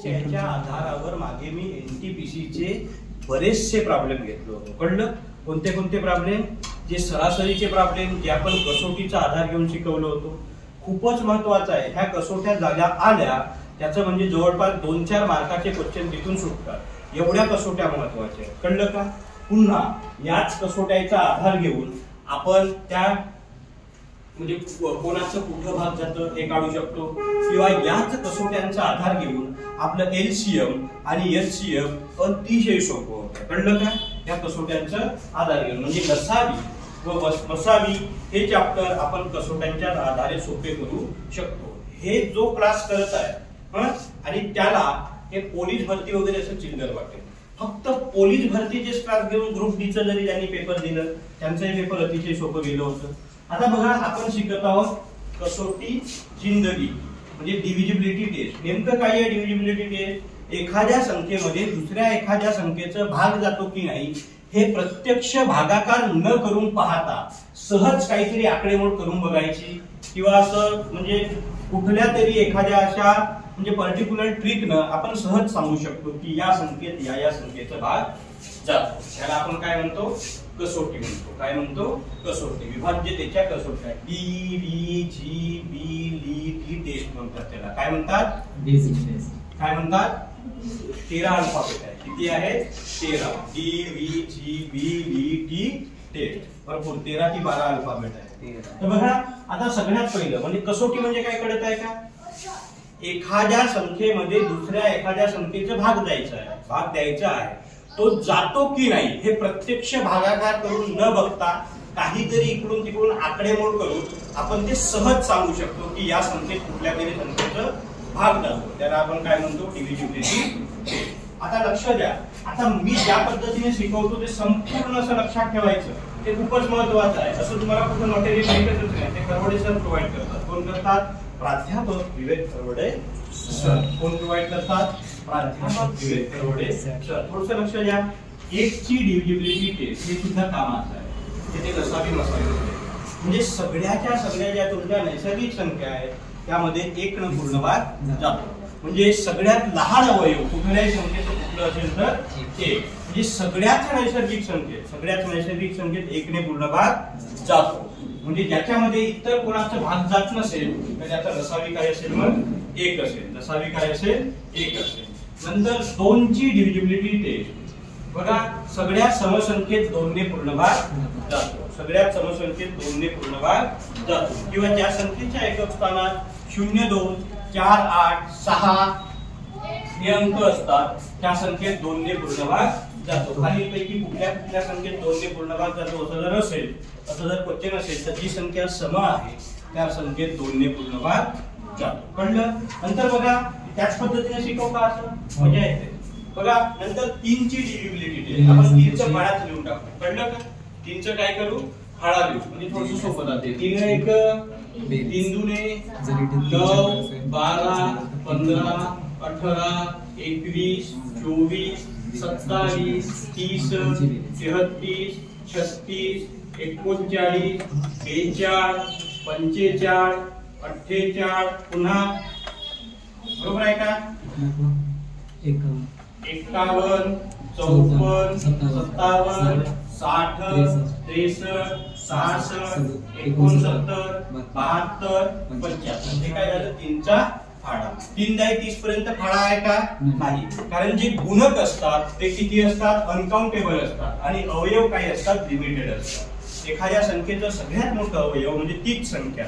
त्याच्या आधारावर मागे मी एनटीपीसी चे बरेचसे प्रॉब्लेम घेतलो होतो. कळलं? कोणते कोणते प्रॉब्लेम? जे सरासरीचे प्रॉब्लेम जे आपण कसोटीचा आधार घेऊन शिकवलो होतो. खूपच महत्वाचं आहे. ह्या कसोट्या झाल्या आल्या त्याचं म्हणजे जवळपास 2-4 मार्काचे क्वेश्चन तिथून सुटतात. एवढ्या कसोट्या महत्वाच्या आहेत. कळलं का? पुन्हा याच कसोट्याचा आधार घेऊन आपण त्या म्हणजे कोणाचं कुठं भाग जातं हे काढू शकतो किंवा याच कसोट्यांचा आधार घेऊन आपलं एलसीएम आणि एचसीएम अतिशय सोपं होतं. कळलं का? या कसोट्यांचा आधार घेऊन म्हणजे लसावी व मसावी हे चॅप्टर आपण कसोट्यांच्या आधारे सोपे करू शकतो. हे जो क्लास करत आहे आणि त्याला हे पोलीस भरती वगैरे असं चिल्लर वाटेल. फक्त पोलीस भरतीचे क्लास घेऊन ग्रुप डी चं जरी त्यांनी पेपर दिलं त्यांचंही पेपर अतिशय सोपं गेलं होतं. आता बघा आपण शिकत आहोत कसोटी जिंदगी म्हणजे डिव्हिजिबिलिटी टेस्ट. नेमकं काय आहे डिव्हिजिबिलिटी टेस्ट? एखाद्या संख्येमध्ये दुसऱ्या एखाद्या संख्येचा भाग जातो की नाही हे प्रत्यक्ष भागाकार न करून पाहता सहज काहीतरी आकडेमोड करून बघायची किंवा असं म्हणजे कुठल्या तरी एखाद्या अशा म्हणजे पर्टिक्युलर ट्रिकनं आपण सहज सांगू शकतो की या संख्येत या संख्येचा भाग जातो. त्याला आपण काय म्हणतो? कसोटी म्हणतो. काय म्हणतो? कसोटी. विभाज्यतेच्या कसोट्या डी डी जी बी ली टी टेस्ट म्हणतात. त्याला काय म्हणतात? Basic test. काय म्हणतात? 13 अल्फाबेट आहे. किती आहे? 13. डी व्ही जी बी ली टी टेस्ट. भरपूर 13 की 12 अल्फाबेट आहे. तर बघा आता सगळ्यात पहिलं म्हणजे कसोटी म्हणजे काय कळत आहे का? एखाद्या संख्येमध्ये दुसऱ्या एखाद्या संख्येचा भाग द्यायचा आहे. भाग द्यायचा आहे. तो जातो की नाही हे प्रत्यक्ष भागाकार करून न बघता काहीतरी इकडून तिकडून आकडेमोड करून आपण ते सहज सांगू शकतो की या संख्येत कुठल्या तरी संख्येचा भाग जातो. त्याला आपण काय म्हणतो? डिव्हिजिबिलिटी. आता लक्ष द्या. आता मी ज्या पद्धतीने शिकवतो ते संपूर्ण असं लक्षात ठेवायचं. ते खूपच महत्वाचं आहे. असं तुम्हाला कुठं मटेरियल भेटतच नाही. ते करवडे सर प्रोव्हाइड करतात. कोण करतात? प्राध्यापक विवेक करवडे सर. कोण प्रोव्हाइड करतात? प्राध्यापक विवेक करवडे सर. थोडंसं लक्ष द्या. 1 ची डिव्हिजिबिलिटी टेस्ट हे सुद्धा कामाचं आहे. ते लसावी मसावी म्हणजे सगळ्या ज्या तुमच्या नैसर्गिक संख्या आहेत त्यामध्ये 1 न पूर्ण भाग जातो. म्हणजे सगळ्यात लहान अवयव कुठल्याही संख्येचं कुठलं असेल तर 1. म्हणजे सगळ्याच नैसर्गिक संख्येत 1 ने पूर्ण भाग जातो. म्हणजे ज्याच्यामध्ये इतर कोणाचा भाग जात नसेल तर त्याचा लसावी काय असेल? मग 1 असेल. लसावी काय असेल? 1 असेल. नंतर 2 ची डिव्हिजिबिलिटी टेस्ट. बघा सगळ्या समसंख्येत 2 ने पूर्ण भाग जातो. सगळ्यात समसंख्येत 2 ने पूर्ण भाग जातो किंवा ज्या संख्येच्या एकक स्थानात 0, 2, 4, 8, 6 हे अंक असतात त्या संख्येत 2 ने पूर्ण भाग जातो. खालीलपैकी कुठल्या संख्येत 2 ने पूर्ण भाग जातो असं जर असेल, असं जर क्वेश्चन असेल तर जी संख्या सम आहे त्या संख्येत 2 ने पूर्ण भाग जातो. कळलं? नंतर बघा त्याच पद्धतीने शिकवता असं मजा येते. बघा नंतर 3 ची डिव्हिजिबिलिटी टेस्ट. आपण 3 चं फळाच लिहून टाकू. कळलं का? 3 चं काय करू? फळा लिहू म्हणजे थोडंसं सोपं जाते. 3 1 3 दुने 9 12 15 18 21 24 27 30 33 36 39 42 45 48 पुन्हा बरोबर आहे का? 51 54 57 60 63 66 69 72 75. हे काय झालं? 3 चा फाळा. 3 दाही 30 पर्यंत फाळा आहे का? नाही. कारण जे गुणक असतात ते किती असतात? अनकाउंटेबल असतात आणि अवयव काही असतात? लिमिटेड असतात. एखाद्या संख्येचं सगळ्यात मोठं अवयव म्हणजे तीच संख्या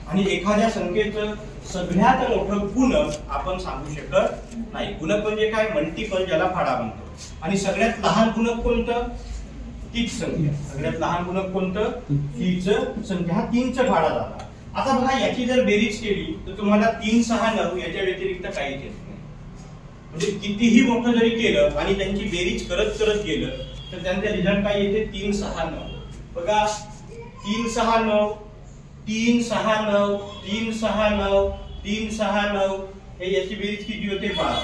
आणि एखाद्या संख्येचं सगळ्यात मोठं गुणक आपण सांगू शकत नाही. गुणक म्हणजे काय? मल्टिपल ज्याला फाडा म्हणतो. आणि सगळ्यात लहान गुणक कोणतं? तीच संख्या. सगळ्यात लहान गुणक कोणतं? तीच संख्या. हा 3 चा फाडा झाला. आता बघा याची जर बेरीज केली तर तुम्हाला 3, 6, 9 याच्या व्यतिरिक्त काहीच येत नाही. म्हणजे कितीही मोठं जरी केलं आणि त्यांची बेरीज करत गेलं तर त्यांचा रिझल्ट काय येते? 3, 6, 9. बघा 3, 6, 9 3, 6, 9 3, 6, 9 3, 6, 9 हे याची बेरीज किती होते? 12.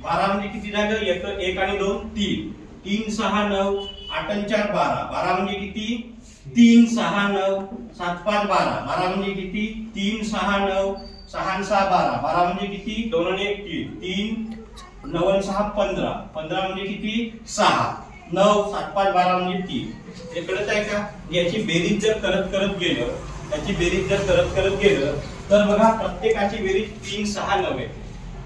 12 म्हणजे किती झालं? 1 आणि 2 3. 3, 6, 9 8 आणि 4 12. 12 म्हणजे किती? 3, 6, 9 7, 5, 12. 12 म्हणजे किती? 3, 6, 9 6 आणि 6 12, 12 म्हणजे किती 2 आणि 1 3, 3 9 आणि 6 15, 15 म्हणजे किती 6, 9 7 5 12 म्हणजे 3. हे कळत आहे का? याची बेरीज जर करत गेलं, याची बेरीज जर करत गेलं तर बघा प्रत्येकाची बेरीज 3 6 9 आहे.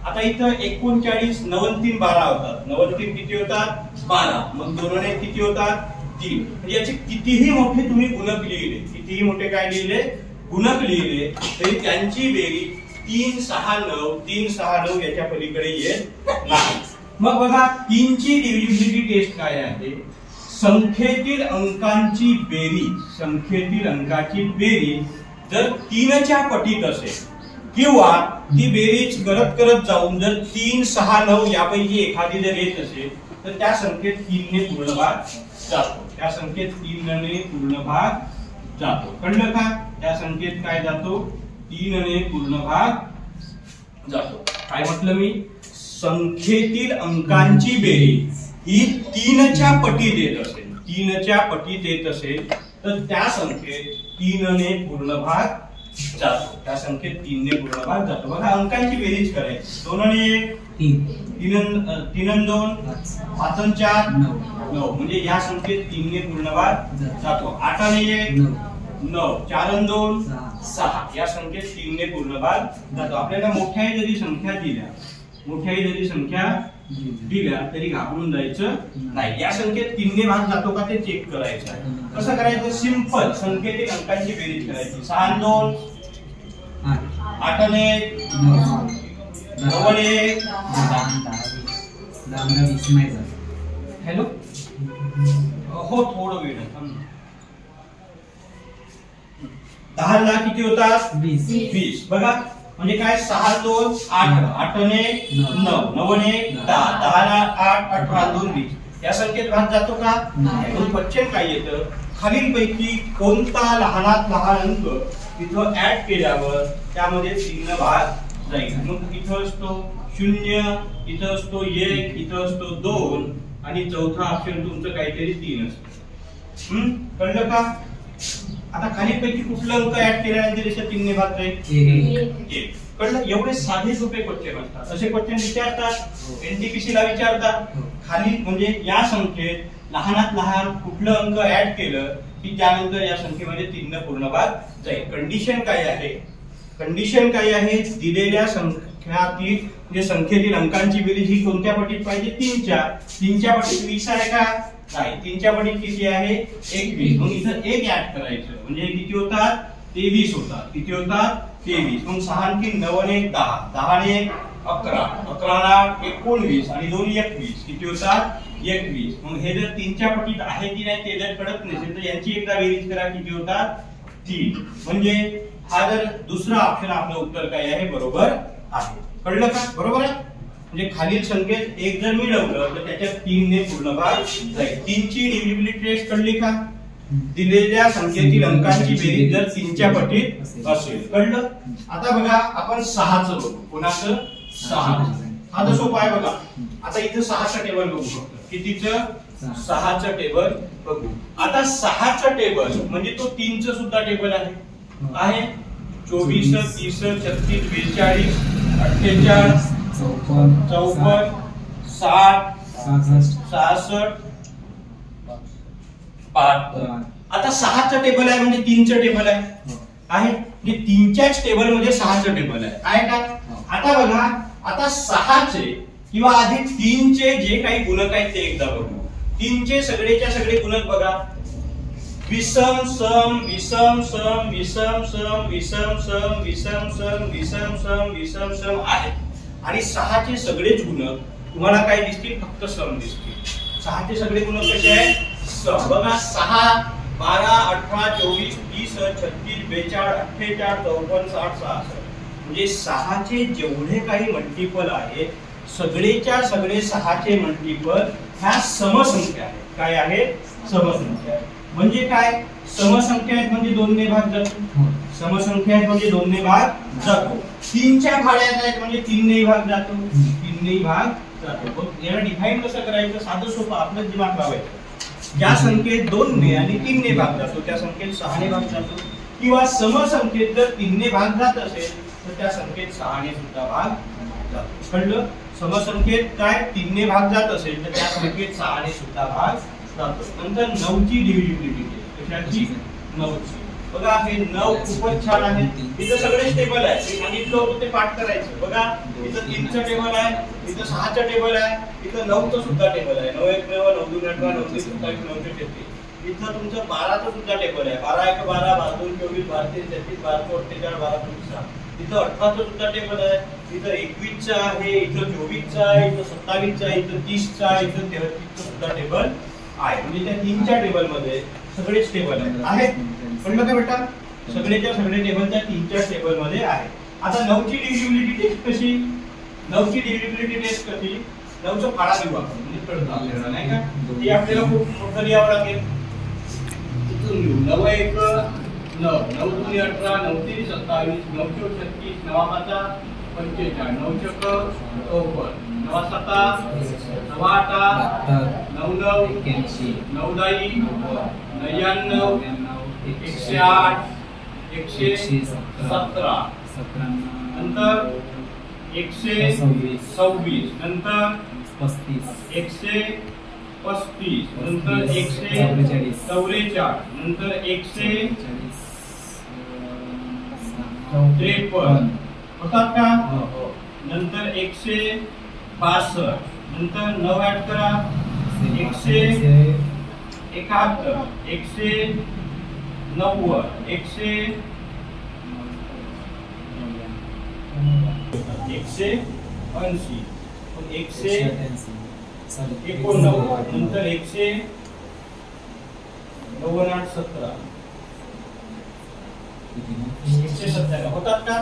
आता इथं 39 9 3 12 होतात. 9 3 किती होतात 12. मग 2 आणि 1 किती होतात 3. म्हणजे याचे कितीही मोठे तुम्ही गुणक लिहिले, कितीही मोठे काय लिहिले गुणक लिहिले तरी त्यांची बेरीज 3 6 9 3 6 9 याच्या पलीकडे येत नाही. मग बघा 3 ची डिव्हिजिबिलिटी टेस्ट काय आहे? संख्येतील अंकांची बेरीज, संख्येतील अंकाची बेरीज जर 3 च्या पटीत असेल किंवा ती बेरीज करत जाऊन जर 3 6 9 यापैकी एखादी जर येत असेल तर त्या संख्येत 3 ने पूर्ण भाग जातो. त्या संख्येत 3 ने पूर्ण भाग जातो. कळलं का? त्या संख्येत काय जातो 3 ने पूर्ण भाग जातो. काय म्हटलं मी? संख्येतील अंकांची बेरीज ही 3 च्या पटीत येत असेल, 3 च्या पटीत येत असेल तर त्या संख्येत 3 ने पूर्ण भाग जातो. त्या संख्येत 3 ने पूर्ण भाग जातो. बघा अंकांची बेरीज करायची. 2 आणि 1 3, 3 आणि 2 5 आणि 4 9. म्हणजे या संख्येत 3 ने पूर्ण भाग जातो. 8 आणि 1 9, 4 आणि 2 6. या संख्येत 3 ने पूर्ण भाग जातो. आपल्याला मोठ्याही जरी संख्या दिल्या तरी घाबरून जायचं नाही. या संख्येत 3 ने भाग जातो का ते चेक करायचं आहे. कसं करायचं? सिंपल संख्येतील अंकांची बेरीज करायची. 6 आणि 2 8 आणि 1 9 आणि 1 हॅलो हो थोडं वेळ 10 ला किती होतात 20. बघा म्हणजे काय 6 2 8 8 आणि 1 9 9 आणि 1 10 10 ला 8 18 2 20. या संख्येत भाग जातो का? म्हणून क्वेश्चन काय येतं? खालीलपैकी कोणता लहानात लहान अंक इथं ऍड केल्यावर त्यामध्ये 3 भाग जाईल? मग इथं असतो 0, इथं असतो 1, इथं असतो 2 आणि चौथा ऑप्शन तुमचं काहीतरी 3 असतं. कळलं का? आता खालीलपैकी कुठला अंक ऍड केल्यानंतर याच्या 3 ने भाग जाईल? 1. कळलं? एवढे साधे सोपे क्वेश्चन असतात. असे क्वेश्चन विचारतात, एनटीपीसी ला विचारतात. खाली म्हणजे या संख्येत लहानात लहान कुठलं अंक ऍड केलं की त्यानंतर या संख्येमध्ये 3 ने पूर्ण भाग जाईल. कंडिशन काय आहे? कंडिशन काय आहे? दिलेल्या संख्यातील म्हणजे संख्येतील अंकांची बेरीज ही कोणत्या पटीत पाहिजे? 3 च्या. 3 च्या पटीत 20 आहे का? नाही. 3 च्या पटीत किती आहे? 21. मग इथं 1 ऍड करायचं म्हणजे किती होतात? 23 होतात. किती होतात? 23. मग 6 आणखी 9 आणि 1 10, 10 आणि 1 11, 11 ला 19 आणि 2 21. किती होतात? 21. मग हे जर 3 च्या पटीत आहे की नाही ते जर कळत नसेल तर यांची एकदा बेरीज करा. किती होतात? 3. म्हणजे हा जर दुसरा ऑप्शन आपलं उत्तर काय आहे? बरोबर आहे. कळलं का? बरोबर आहे. म्हणजे खालील संख्येत 1 जर मिळवलं तर त्याच्यात 3 ने पूर्ण भाग जाईल. 3 ची डिव्हिजिबिलिटी टेस्ट कळली का? दिलेल्या संख्येतील अंकांची बेरीज जर 3 च्या पटीत असेल. कळलं? आता बघा आपण 6 चं बघू. कोणाचं? 6. हा तर सोपा आहे बघा. आता इथे 6 चं टेबल बघू फक्त. कितीचं? 6 चं टेबल बघू. आता 6 चं टेबल म्हणजे तो 3 चं सुद्धा टेबल आहे. 24 30 36 42 48 54 60 66 5. आता 6 चं टेबल आहे म्हणजे 3 चं टेबल आहे. म्हणजे 3 च्याच टेबल मध्ये 6 चं टेबल आहे का? आता बघा आता 6 चे किंवा आधी 3 चे जे काही गुणक आहेत ते एकदा बघू. 3 चे सगळेच्या सगळे गुणक बघा. विषम सम विषम सम विषम सम विषम सम विषम सम विषम सम विषम सम आहे. आणि 6 चे सगळेच गुणक तुम्हाला काय दिसतील? फक्त सम दिसतील. 6 चे सगळे गुणक कसे आहेत? सम. बघा 6 12 18 24 30 36 42 48 54 60 66. म्हणजे 6 चे जेवढे काही मल्टिपल आहे सगळेच्या सगळे 6 चे मल्टिपल ह्या समसंख्या आहेत. काय आहे? समसंख्या आहे. म्हणजे काय? समसंख्या आहेत म्हणजे 2 ने भाग जातो. समसंख्या आहेत म्हणजे 2 ने भाग जातो. 3 च्या भाड्यात आहेत म्हणजे 3 ने भाग जातो. 3 ने भाग जातो. याला डिफाइन कसं करायचं? साधं सोपं आपलं दिमाग लावायचं. ज्या संख्येत 2 ने आणि 3 ने भाग जातो त्या संख्येत 6 ने भाग जातो. किंवा समसंख्येत जर 3 ने भाग जात असेल तर त्या संख्येत 6 ने सुद्धा भाग जातो. कळलं? समसंख्येत काय 3 ने भाग जात असेल तर त्या संख्येत 6 ने सुद्धा भाग जातो. नंतर 9 ची डिव्हिजिबिलिटी टेस्ट. कशाची? 9 ची. बघा हे 9 खूपच छान आहे. इथं सगळे टेबल आहे. मी सांगितलं होतं ते पाठ करायचं. बघा इथं 3 चं टेबल आहे, इथं 6 चं टेबल आहे, इथं 9 चं सुद्धा टेबल आहे. 9 1 9 9 2 18 9 3 27 9 33. इथं तुमचं 12 चं सुद्धा टेबल आहे. 12 1 12 12 2 24 12 3 33 12 4 48 12 24. इथं 18 चं सुद्धा टेबल आहे. इथं 21 चं आहे, इथं 24 चं आहे, इथं 27 चं आहे, इथं 30 चं आहे, इथं 33 चं सुद्धा टेबल आहे. म्हणजे त्या 3 च्या टेबल मध्ये सगळेच टेबल आहेत. कळलं का बेटा? सगळेच्या सगळे टेबल त्या 3 च्या टेबल मध्ये आहे. आता 9 ची डिव्हिजिबिलिटी टेस्ट कशी? 9 ची डिव्हिजिबिलिटी टेस्ट कशी? 9 चा फाळा देऊ आपण. म्हणजे कळतं आपल्याला नाही का? ती आपल्याला खूप मोठं लिहावं लागेल. इथून लिहू 9 1 9 9 2 18 9 3 27 9 4 36 9 5 45 9 6 54 9 7 9 8 9 9 81 9 10 99 108 117 नंतर 126 नंतर 135 नंतर 144 नंतर 153 होतात का? नंतर 162 नंतर 9 8 करा 171 190 180 189 नंतर 198 17 197 होतात का?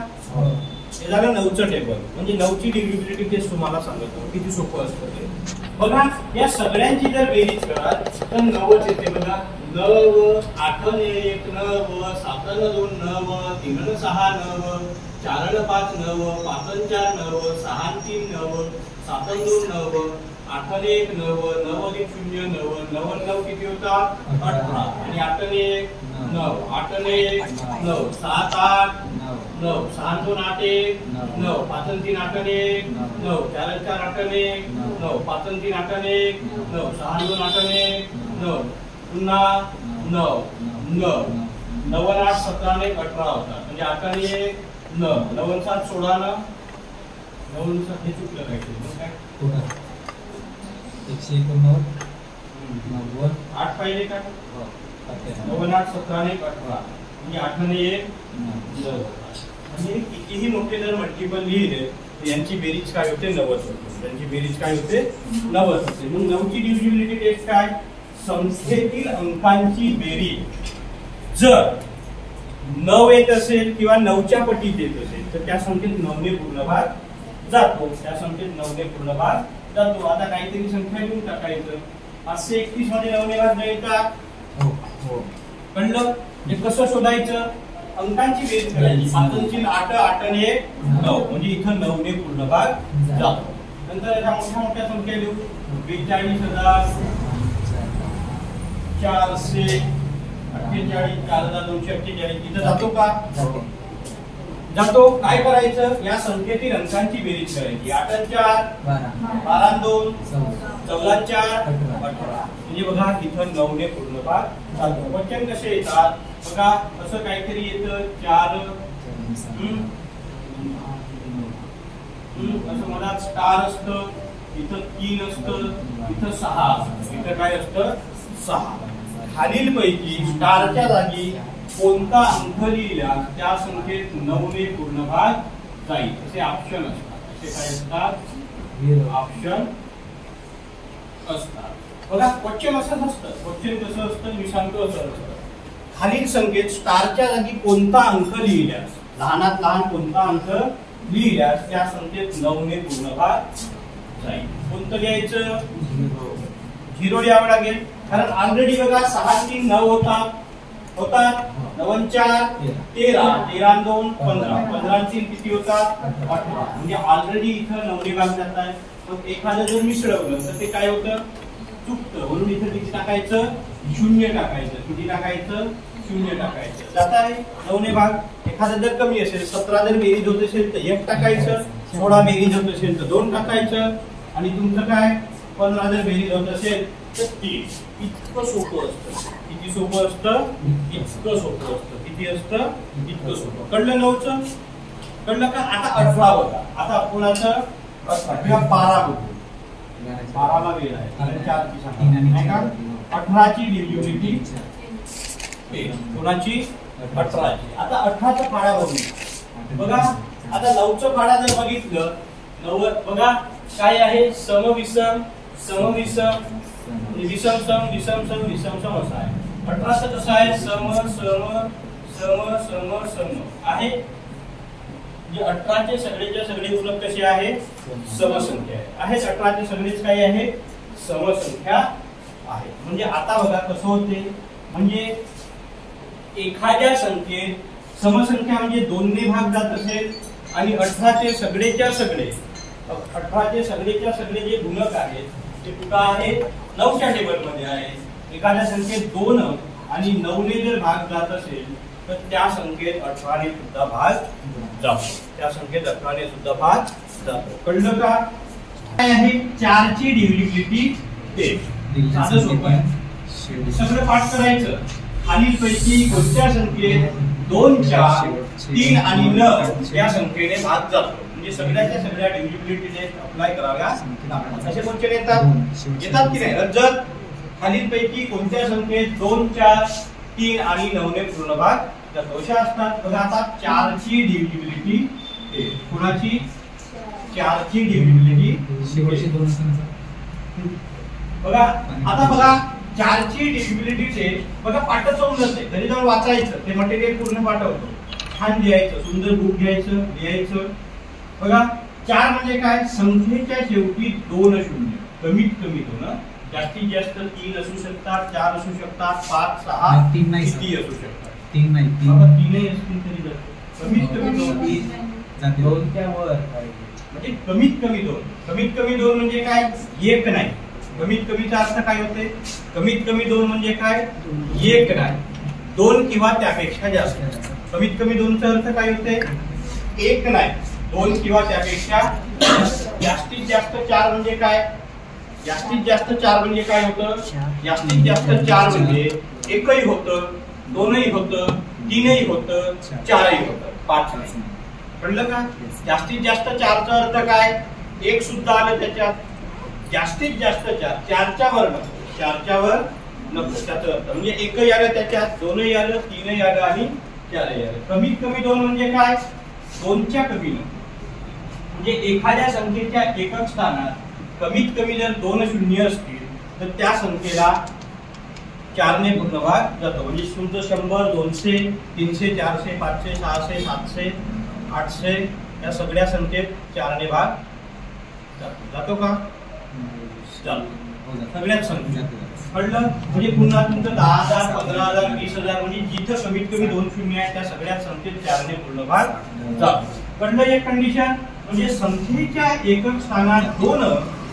हे झालं 9 चं टेबल. म्हणजे 9 ची डिव्हिजिबिलिटी टेस्ट तुम्हाला सांगतो किती सोपं असतं ते. बघा या सगळ्यांची जर बेरीज कराल तर 9 च येते. बघा 9 8 ने 1 9 7 ने 2 9 3 ने 6 9 4 ने 5 9 5 ने 4 9 6 ने 3 9 7 ने 2 9 8 ने 1 9 9 अधिक 0 9 9 9 किती होता? 18 आणि 8 ने 1 9 8 ने 1 9 7 8 9 6 2 8 1 9 5 3 8 ने 1 9 4 4 8 ने 9 5 3 8 ने 9 6 2 8 ने 9 पुन्हा 9 9 9 8 17 ने 18 होता. म्हणजे 8 ने 1 9 9 7 16 ना 9 7 हे चुकलं काहीतरी. मग काय 189 8 पाहिजे का? 9 8 17 ने 18 म्हणजे 8 ने 1 9. म्हणजे कितीही मोठे जर मल्टिपल लिहिले तर यांची बेरीज काय होते? 90 होते. यांची बेरीज काय होते? 90 होते. मग 9 ची डिव्हिजिबिलिटी टेस्ट काय? संख्येतील अंकांची बेरीज जर 9 येत असेल किंवा 9 च्या पटीत येत असेल तर त्या संख्येत 9 ने पूर्ण भाग जातो. त्या संख्येत 9 ने पूर्ण भाग जातो. आता काहीतरी संख्या लिहून टाकायचं. 531 मध्ये 9 ने भाग जाईल का? हो. कळलं? हे कसं शोधायचं? अंकांची बेरीज करायची. 5 8 8 ने 9 म्हणजे इथं 9 ने पूर्ण भाग जातो. नंतर या मोठ्या मोठ्या संख्या लिहू. 42,000 400 48 4248 इथं जातो का? जातो. काय करायचं? या संख्येतील अंकांची बेरीज करायची. 8 4 12 2 14 4 18 म्हणजे बघा इथं 9 ने पूर्ण भाग जातो. वचन कसे येतात? बघा असं काहीतरी येतं 4 असं मला स्टार असतं, इथं 3 असतं, इथं 6 असतं. इथं काय असतं? 6. खालील पैकी स्टारच्या जागी कोणता अंक लिहिल्यास त्या संख्येत 9 ने पूर्ण भाग जाईल असे ऑप्शन असतात. असे काय असतात? ऑप्शन असतात. बघा क्वेश्चन असंच असतं. क्वेश्चन कसं असतं मी सांगतो असं असतं. खालील संख्येत स्टारच्या जागी कोणता अंक लिहिल्यास, लहानात लहान कोणता अंक लिहिल्यास त्या संख्येत 9 ने पूर्ण भाग जाईल. कोणतं लिहायचं? 0 लिहावं लागेल. कारण ऑलरेडी बघा 6 3 9 होता 9 4 13 13 2 15 15 3 किती होतात? 18 म्हणजे ऑलरेडी इथं 9 ने भाग जात आहे. मग एखादं जर मिसळवलं तर ते काय होतं? चुकतं. म्हणून इथं किती टाकायचं? 0 टाकायचं. किती टाकायचं? 0 टाकायचं. जात आहे 9 ने भाग. एखादा जर कमी असेल 17 जर बेरीज होत असेल तर 1 टाकायचं, 16 बेरीज होत असेल तर 2 टाकायचं आणि तुमचं काय 15 जर बेरीज होत असेल तर 3. इतकं सोपं असतं. किती सोपं असतं? इतकं सोपं असतं. किती असतं? इतकं सोपं. कळलं 9चं? कळलं का? आता 18 बघा. आता कोणाचं 18 किंवा 12 बघू. 12ला वेळ आहे कारण 4 की संख्या नाही का? 18 ची डिव्हिजिबिलिटी कोणाची? 18 ची. आता 18 चा पाढा बघू. बघा आता 9चा पाढा जर बघितलं 9 बघा काय आहे? समविषम समविषम विषम सम विषम सम विषम सम असा आहे. 18 चा कसा आहे? सम सम सम सम सम आहे. म्हणजे 18 चे सगळेच्या सगळे गुणक कसे आहे? समसंख्या आहे. 18 चे सगळेच काय आहे? समसंख्या आहे. म्हणजे आता बघा कसं होते? म्हणजे एखाद्या संख्येत समसंख्या म्हणजे 2 ने भाग जात असेल आणि 18 चे सगळेच्या सगळे 18 चे सगळेच्या सगळे जे गुणक आहेत ते कुठे आहेत? 9च्या टेबल मध्ये आहे. एखाद्या संख्येत 2 आणि 9 ने जर भाग जात असेल तर त्या संख्येत 18 ने सुद्धा भाग जातो. त्या संख्येत 18 ने सुद्धा भाग जातो. कळलं का? काय आहे? 4 ची डिव्हिजिबिलिटी 1. साधं सोपं आहे. सगळं पाठ करायचं. खालीलपैकी कोणत्या संख्येत 2, 4, 3 आणि 9 या संख्येने भाग जातो? म्हणजे सगळ्याच्या सगळ्या डिव्हिजिबिलिटी टेस्ट अप्लाय कराव्या लागतात. असे क्वेश्चन येतात की नाही? रज्जत खालीलपैकी कोणत्या संख्येत 2, 4, 3 आणि 9 ने पूर्ण भाग जातो? अशा असतात. बघा आता 4 ची डिव्हिजिबिलिटी कोणाची? 4 ची डिव्हिजिबिलिटी बघा. आता बघा 4 ची डिव्हिजिबिलिटी बघा पाठच होऊन जाते. घरी जाऊन वाचायचं. ते मटेरियल पूर्ण पाठवतो. छान लिहायचं. सुंदर बुक घ्यायचं लिहायचं. बघा 4 म्हणजे काय? संख्येच्या शेवटी 2 शून्य. कमीत कमी 2. जास्तीत जास्त 3 असू शकतात, 4 असू शकतात, 5, 6 किती असू शकतात? 3 नाही. 3 असतील तरी कमीत कमी 2 च्या वर म्हणजे कमीत कमी 2. कमीत कमी 2 म्हणजे काय? 1 नाही. कमीत कमीचा अर्थ काय होते? कमीत कमी 2 म्हणजे काय? 1 नाही. 2 किंवा त्यापेक्षा जास्त. कमीत कमी 2 चा अर्थ काय होते? 1 नाही. 2 किंवा त्यापेक्षा जास्तीत जास्त 4 म्हणजे काय? जास्तीत जास्त 4 म्हणजे काय होतं? जास्तीत जास्त 4 म्हणजे 1ही होतं, 2ही होतं, 3ही होतं, 4ही होतं, 5 नाही. कळलं का? जास्तीत जास्त 4 चा अर्थ काय? 1 सुद्धा आलं त्याच्यात. जास्तीत जास्त 4 4च्या वर नको. 4च्या वर नको. त्याचा अर्थ म्हणजे 1ही आलं त्याच्यात, 2ही आलं, 3ही आलं आणि 4ही आलं. कमीत कमी 2 म्हणजे काय? 2च्या कमी नको. म्हणजे एखाद्या संख्येच्या एकक स्थानात कमीत कमी जर 2 शून्य असतील तर त्या संख्येला 4 ने पूर्ण भाग जातो. म्हणजे तुमचं 100, 200, 300, 400, 500, 600, 700, 800 या सगळ्या संख्येत 4 ने भाग जातो का? सगळ्याच संख्या. कळलं? म्हणजे पुन्हा तुमचं 10,000, 15,000, 20,000 म्हणजे जिथं कमीत कमी 2 शून्य आहे त्या सगळ्या संख्येत 4 ने पूर्ण भाग जातो. कळलं? एक कंडिशन म्हणजे संख्येच्या एकक स्थानात 2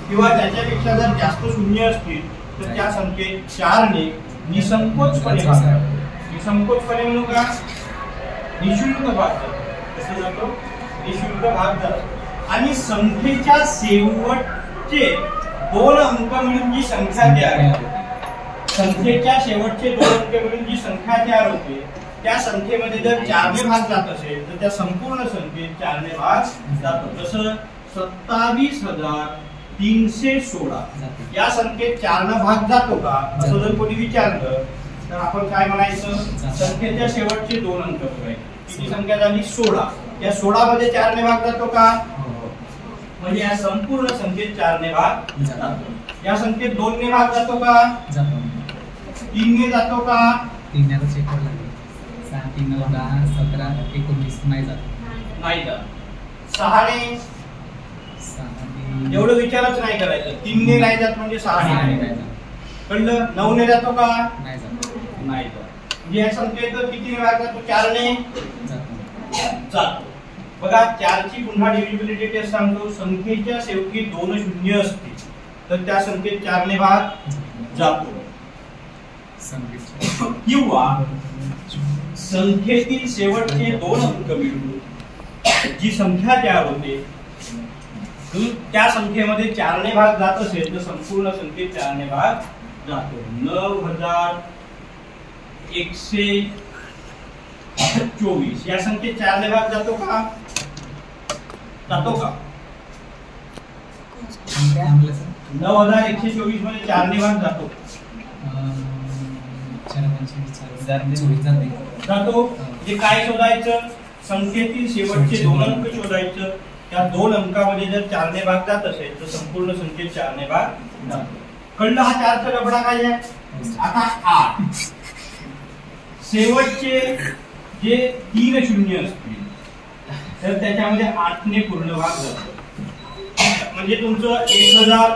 किंवा त्याच्यापेक्षा जर जास्त शून्य असतील तर त्या संख्येत 4 ने निसंकोचपणे भाग जातो. निसंकोचपणे म्हणू का? निशुल्क भाग जातो. कसं जातो? निशुल्क भाग जातो. आणि संख्येच्या शेवटचे 2 अंक मिळून जी संख्या तयार होते, संख्येच्या शेवटचे 2 अंक मिळून जी संख्या तयार होते त्या संख्येमध्ये जर 4 ने भाग जात असेल तर त्या संपूर्ण संख्येत 4 ने भाग जातो. जसं 27,316 या संख्येत 4 ने भाग जातो का असं जर कोणी विचारलं तर आपण काय म्हणायचं? संख्येच्या शेवटचे 2 अंक बघायचे. किती संख्या झाली? 16. या 16 मध्ये 4 ने भाग जातो का? म्हणजे या संपूर्ण संख्येत 4 ने भाग जातो. या संख्येत 2 ने भाग जातो का? जातो. 3 ने जातो का? 3 ने चेक करायला लागेल. 6, 3, 9, 10, 17, 19 नाही जात. नाही जात. 6 ने एवढं विचारच नाही करायचं. 3 ने नाही जात म्हणजे 6 ने नाही जात. कळलं? 9 ने जातो का? नाही जात. नाही जात. म्हणजे या संख्येत किती ने भाग जातो? 4 ने जातो. बघा 4 ची पुन्हा डिव्हिजिबिलिटी टेस्ट सांगतो. संख्येच्या शेवटी 2 शून्य असतील तर त्या संख्येत 4 ने भाग जातो. किंवा संख्येतील शेवटचे 2 अंक मिळून जी संख्या तयार होते त्या संख्येमध्ये 4 ने भाग जात असेल तर संपूर्ण संख्येत 4 ने भाग जातो. 9124 या संख्येत 4 ने भाग जातो का? जातो का? 9124 मध्ये 4 ने भाग जातो. जातो. म्हणजे काय शोधायचं? संख्येतील शेवटचे 2 अंक शोधायचं. त्या 2 अंकामध्ये जर 4 ने भाग जात असेल तर संपूर्ण संख्येत 4 ने भाग जातो. कळलं? हा 4 चा लफडा काय आहे? आता 8 शेवटचे जे 3 शून्य असतील तर त्याच्यामध्ये 8 ने पूर्ण भाग जातो. म्हणजे तुमचं 1000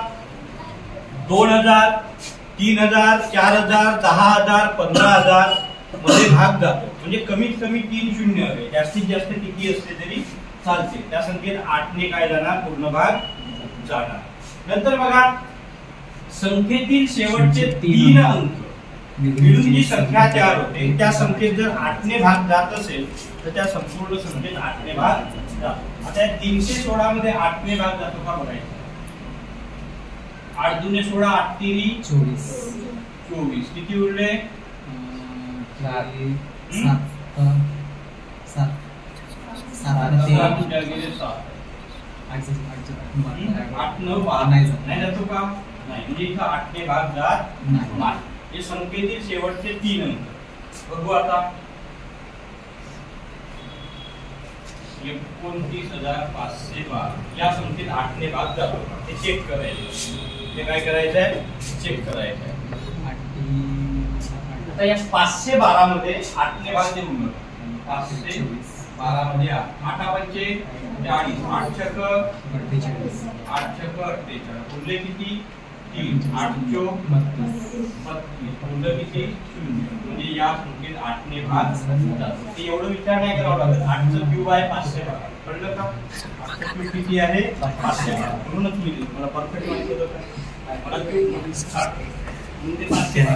2000 3000 4000 10000 15000 मध्ये भाग जातो. म्हणजे कमीत कमी 3 शून्य हवे. जास्तीत जास्त किती असते तरी चालते. त्या संख्येत 8 ने काय जाणार? पूर्ण भाग जाणार. नंतर बघा संख्येतील शेवटचे 3 अंक मिळून जी संख्या तयार होते त्या संख्येत जर 8 ने भाग जात असेल तर त्या संपूर्ण संख्येत 8 ने भाग जातो. आता 316 मध्ये 8 ने भाग जातो का बघायचं. 8 दुने 16 8 तिरी 24 किती उरले? 7 नाही जातो का? नाही. म्हणजे इथं 8 ने भाग जात नाही. हे संख्येतील शेवटचे 3 अंक. बघू आता 29512 या संख्येत 8 ने भाग जातो का ते चेक करायचं. ते काय करायचं आहे? चेक करायचं आहे. आता या 512 मध्ये 8 ने भाग देऊन बघा. 512 मध्ये 8 पंचे 40 8 छक 48 उरले किती? 3 8 चोक 32 उरलं किती? 0. म्हणजे या संख्येत 8 ने भाग जातो. ते एवढं विचार नाही करावं लागत. 8 चा क्यूब आहे 512. कळलं का? 8 चा क्यूब किती आहे? 512. म्हणूनच मी मला परफेक्ट माहिती होतं का? मला क्यूब म्हणून ते 512.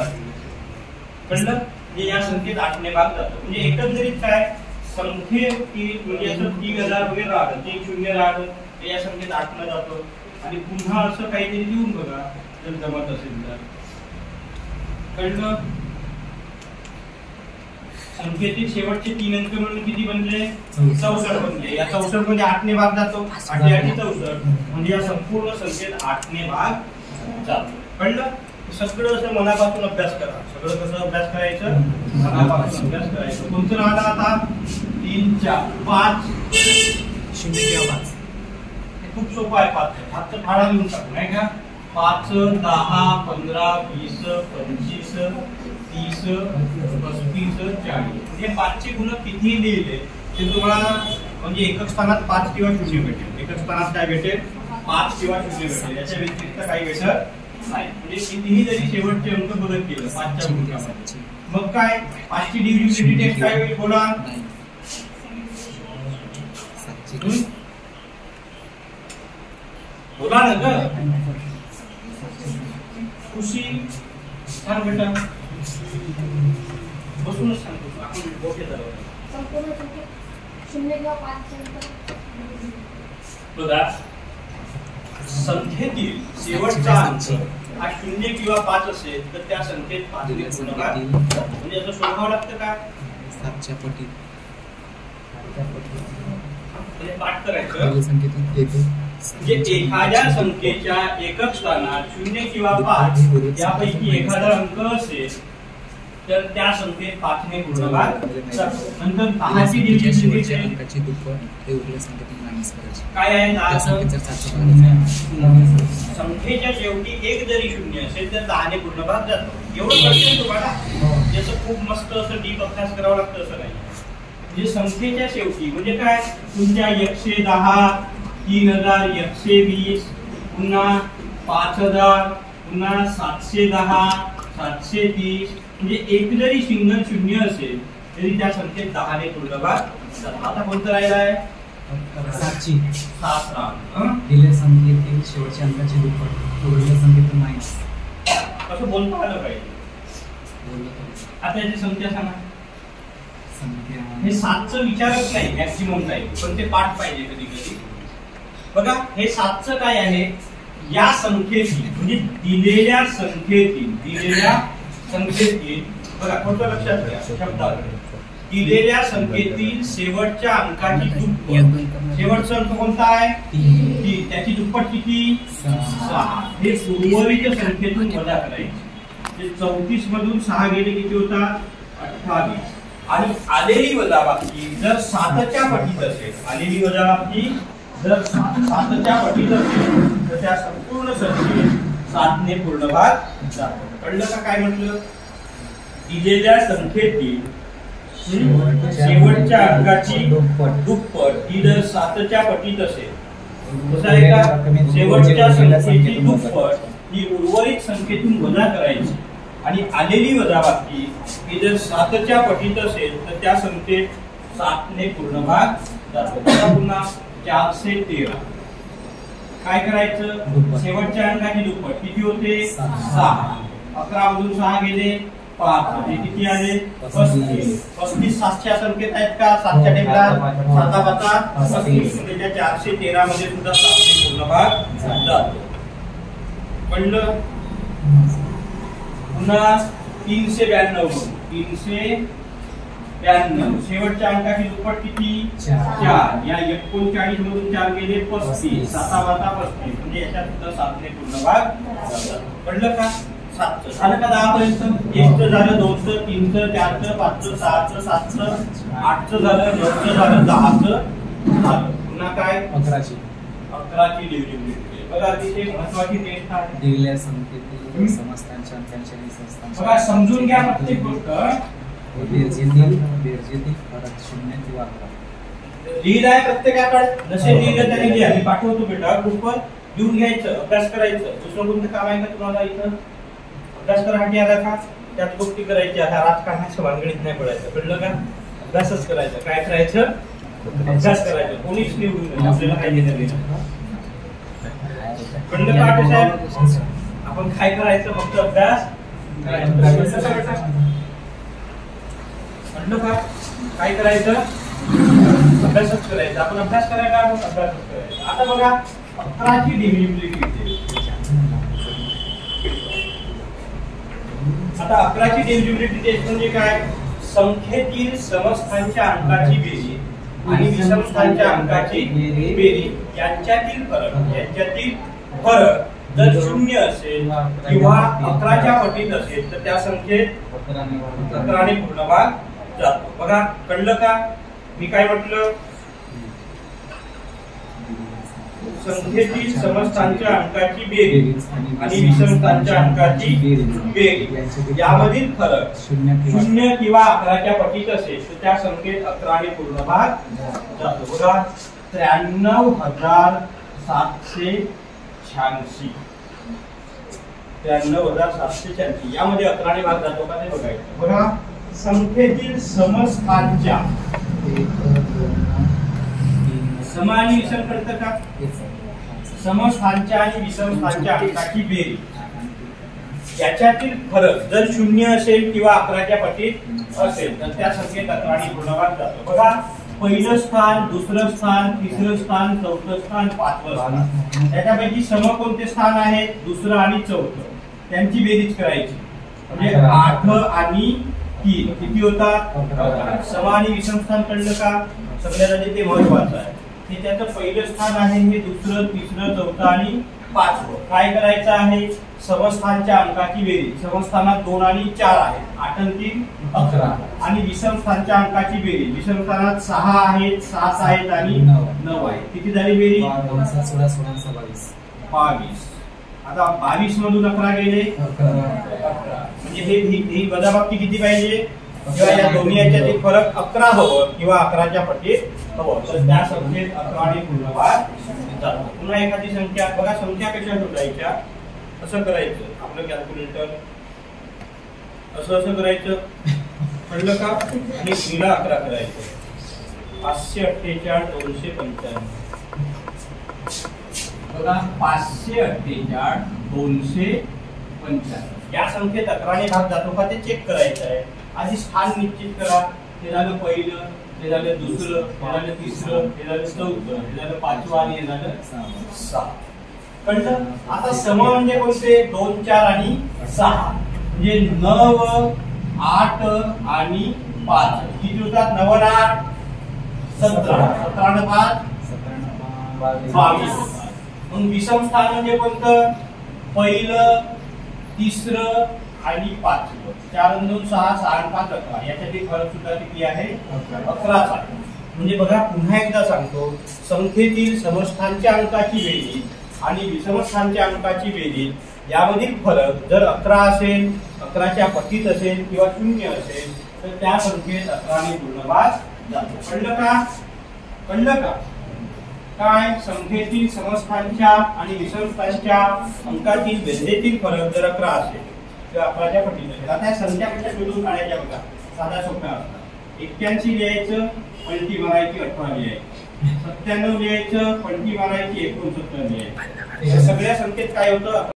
कळलं? म्हणजे या संख्येत 8 ने भाग जातो. म्हणजे एकंदरीत काय संख्येत म्हणजे असं 3000 वगैरे राहतं 3 शून्य राहतं या संख्येत 8 ने जातो. आणि पुन्हा असं काहीतरी लिहून बघा जर जमत असेल तर. कळलं? संख्येतील शेवटचे 3 अंक मिळून किती बनले? 64 बनले. या 64 मध्ये 8 ने भाग जातो. 8 8 64 म्हणजे या संपूर्ण संख्येत 8 ने भाग जातो. कळलं? सगळं असं मनापासून अभ्यास करा. सगळं कसं अभ्यास करायचं? मनापासून अभ्यास करायचं. कोणतं राहिलं आता? 3 4 5 0 किंवा 5. खूप सोपं आहे. 5चा फाळा लिहून टाकू नाही का? 5 10 15 20 25 30 35 40 म्हणजे 5 चे गुण किती लिहिले ते तुम्हाला म्हणजे एकक स्थानात 5 किंवा 0 भेटेल. एकक स्थानात काय भेटेल? 5 किंवा 0 भेटेल. याच्या व्यतिरिक्त काही भेटत नाही. म्हणजे कितीही जरी शेवटचे अंक बदल केलं 5च्या गुणामध्ये मग काय 5 ची डिव्हिजिबिलिटी टेस्ट काय होईल? बोला. बोला ना ग. खुशी सांग बेटा. बसूनच सांगतो आपण डोके धरवतो. बघा संख्येतील शेवटचा अंक हा 0 किंवा 5 असेल तर त्या संख्येत 5 ने पूर्ण भाग जातो. म्हणजे असं सोडवावं लागतं का? 7च्या पटीत म्हणजे पाठ करायचं. म्हणजे एखाद्या संख्येच्या एकक स्थानात 0 किंवा 5 यापैकी एखादा अंक असेल तर त्या संख्येत 5 ने पूर्ण भाग जातो. नंतर 10 ची डिव्हिजिबिलिटी अंकाची दुप्पट हे उरल्या संख्येतून मायनस करायचे. काय आहे? संख्येच्या शेवटी एक जरी 0 असेल तर 10 ने पूर्ण भाग जातो. एवढं कळतंय तुम्हाला? याचं खूप मस्त असं डीप अभ्यास करावा लागतं असं नाही. म्हणजे संख्येच्या शेवटी म्हणजे काय? तुमच्या 110 3000 120 पुन्हा 5000 पुन्हा 710 730 म्हणजे एक जरी सिंगल 0 असेल तरी त्या संख्येत 10 ने पूर्ण भाग जातो. आता कोणतं राहिलं आहे? 7ची 7 दिलेल्या संख्येतील शेवटच्या अंकाची दुप्पट उरलेल्या संख्येतून मायनस. कसं बोलता आलं पाहिजे. आता याची संख्या सांगा. हे 7चं विचारच नाही, मॅक्सिमम जाईल, पण ते पाठ पाहिजे कधी कधी. बघा हे 7चं काय आहे, या संख्येतील म्हणजे दिलेल्या संख्येतील बघा थोडं लक्षात घ्या शब्दाकडे, दिलेल्या संख्येतील शेवटच्या अंकाची दुप्पट. शेवटचा अंक कोणता आहे 3, त्याची दुप्पट किती 6. हे उर्वरित संख्येतून वजा करायचे. 34 मधून 6 गेले किती होतात 28. आणि आलेली वजाबाकी जर 7च्या पटीत असेल, आलेली वजाबाकी जर 7च्या पटीत असेल तर त्या संपूर्ण संख्येत 7 ने पूर्ण भाग जातो. कळलं का काय म्हटलं, दिलेल्या संख्येतील शेवटच्या अंकाची दुप्पट ही जर 7च्या पटीत असेल, कसं आहे का, शेवटच्या संख्येची दुप्पट ही उर्वरित संख्येतून वजा करायची. आणि आलेली वजाबाकी ही जर 7च्या पटीत असेल तर त्या संख्येत 7 ने पूर्ण भाग जातो. पुन्हा 413 काय करायचं, शेवटच्या अंकाची दुप्पट किती होते 6. 11 मधून 6 गेले 5, म्हणजे किती आले 35. 35 7च्या संख्येत आहेत का, 7च्या टेबलात 7 म्हणजे त्या 413 मध्ये सुद्धा 7 ने पूर्ण भाग जातो. कळलं. पुन्हा 392 शेवटच्या अंकाची दुप्पट किती 4. या 39 मधून 4 गेले 35, 7 म्हणजे याच्यात सुद्धा 7 ने पूर्ण भाग जातो. कळलं का. 7चं झालं का 10 पर्यंत. 1चं झालं, 2चं, 3चं, 4चं, 5चं, 6चं, 7चं, 8चं झालं, 9चं झालं, 10चं झालं. पुन्हा काय 11ची डिव्हिजिबिलिटी. बघा अतिशय महत्त्वाची टेस्ट आहे. दिलेल्या संख्येतील समस्तांच्या अंकांच्या निसंस्थांच्या बघा समजून घ्या प्रत्येक गोष्ट. बेरजेतील फरक 0 किंवा 11. लिहिलं आहे प्रत्येकाकडे, जसे लिहिलं त्याने लिहा. मी पाठवतो बेटा ग्रुपवर, लिहून घ्यायचं, अभ्यास करायचं. दुसरं कोणतं काम आहे का तुम्हाला इथं, अभ्यास करायसाठी आला का, त्यात गोष्टी करायच्या. राजकारणाच्या भानगडीत नाही पडायचं. कळलं का. अभ्यासच करायचं. काय करायचं, अभ्यास करायचं. कोणीच निवडून नाही, आपल्याला काय घेणं देणं. कळलं का आठे साहेब. आपण काय करायचं, फक्त अभ्यास करायचं. कळलं का. काय करायचं, अभ्यासच करायचा. आपण अभ्यास करायला अभ्यासच करायचा. आता बघा 11ची डिव्हिजिबिलिटी. आता 11ची डिव्हिजिबिलिटी टेस्ट म्हणजे काय, संख्येतील समस्थांच्या अंकाची बेरीज आणि विषमस्थांच्या अंकाची बेरीज यांच्यातील फरक जर 0 असेल किंवा 11च्या पटीत असेल तर त्या संख्येत 11 ने पूर्ण भाग जातो. बघा कळलं का. मी काय म्हटलं, संख्येतील समस्थांच्या अंकाची बेरीज आणि विषमस्थांच्या अंकाची बेरीज यामधील फरक 0 किंवा 11च्या पटीत असेल तर त्या संख्येत 11 ने पूर्ण भाग जातो. बघा 93,786 93,786 यामध्ये 11 ने भाग जातो का ते बघायचं. बघा संख्येतील समस्थांच्या सम आणि विषम कळतं का, समस्थांच्या आणि विषमस्थांच्या अंकाची बेरीज याच्यातील फरक जर 0 असेल किंवा 11च्या पटीत असेल तर त्या संख्येत 11 ने पूर्ण भाग जातो. बघा पहिलं स्थान, दुसरं स्थान, तिसरं स्थान, चौथं स्थान, 5वं स्थान. त्याच्यापैकी सम कोणते स्थान आहेत, दुसरं आणि चौथं, त्यांची बेरीज करायची. म्हणजे 8 आणि 3 किती होतात. सम आणि विषम स्थान कळलं का. सगळ्यात आधी ते महत्वाचं आहे. हे त्याचं पहिलं स्थान आहे, हे दुसरं, तिसरं, चौथं आणि 5वं. काय करायचं आहे, समस्थानच्या अंकाची बेरीज. समस्थानात 2 आणि 4 आहेत, 8 आणि 3 11. आणि विषमस्थानच्या अंकाची बेरीज. विषमस्थानात 6 आहेत, 7 आहेत आणि 9 आहेत. किती झाली बेरीज 22. आता 22 मधून 11 गेले 11. म्हणजे ही वजाबाकी किती पाहिजे, किंवा या दोन्ही याच्यातील फरक 11 हवं किंवा 11च्या पटीत हवं तर त्या संख्येत 11 ने पूर्ण भाग जातो. पुन्हा एखादी संख्या बघा, संख्या कशा शोधायच्या, असं करायचं आपलं कॅल्क्युलेटर, असं करायचं. कळलं का. आणि 11 करायचं. 548 295. बघा 548 295 या संख्येत 11 ने भाग जातो का ते चेक करायचं आहे. आधी स्थान निश्चित करा. हे झालं पहिलं, हे झालं दुसरं, हे झालं तिसरं, हे झालं चौथं, हे झालं पाचवं आणि हे झालं सहा. कळलं? आता सम म्हणजे कोणते? 2, 4 आणि 6. म्हणजे 9, 8 आणि 5. किती होतात? 9 आणि 8 17. 17 आणि 5 22. मग विषम स्थान म्हणजे कोणतं? पहिलं, तिसरं आणि पाचवं. 4 आणि 2 6, 6 आणि 5 11. याच्यातील फरक सुद्धा किती आहे? 11चा. म्हणजे बघा पुन्हा एकदा सांगतो, संख्येतील समस्थानच्या अंकाची बेरीज आणि विषमस्थानच्या अंकाची बेरीज यामधील फरक जर 11 असेल, 11च्या पटीत असेल किंवा 0 असेल तर त्या संख्येत 11 ने पूर्णभाग जातो. कळलं का? कळलं का? काय? संख्येतील समस्थानच्या आणि विषमस्थानच्या अंकातील बेरीजतील फरक जर 11 असेल किंवा 11च्या पटीत असेल. आता या संख्या कशा शोधून काढायच्या बघा. साध्या सोप्या असतात. 81 लिहायचं, पलटी मारायची 18 लिहायची. 97 लिहायचं, पलटी मारायची 69 लिहायची. सगळ्या संख्येत काय होतं?